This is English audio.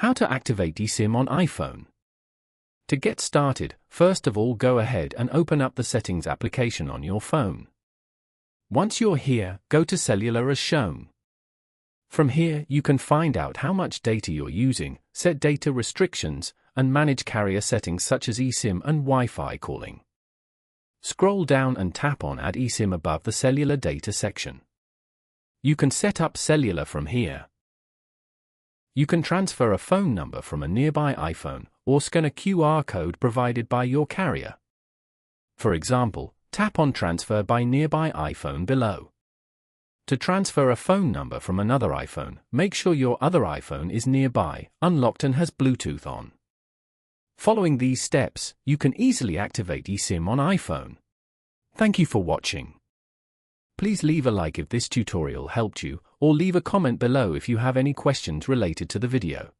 How to activate eSIM on iPhone. To get started, first of all go ahead and open up the Settings application on your phone. Once you're here, go to Cellular as shown. From here, you can find out how much data you're using, set data restrictions, and manage carrier settings such as eSIM and Wi-Fi calling. Scroll down and tap on Add eSIM above the Cellular Data section. You can set up cellular from here. You can transfer a phone number from a nearby iPhone or scan a QR code provided by your carrier. For example, tap on Transfer by nearby iPhone below. To transfer a phone number from another iPhone, make sure your other iPhone is nearby, unlocked and has Bluetooth on. Following these steps, you can easily activate eSIM on iPhone. Thank you for watching. Please leave a like if this tutorial helped you, or leave a comment below if you have any questions related to the video.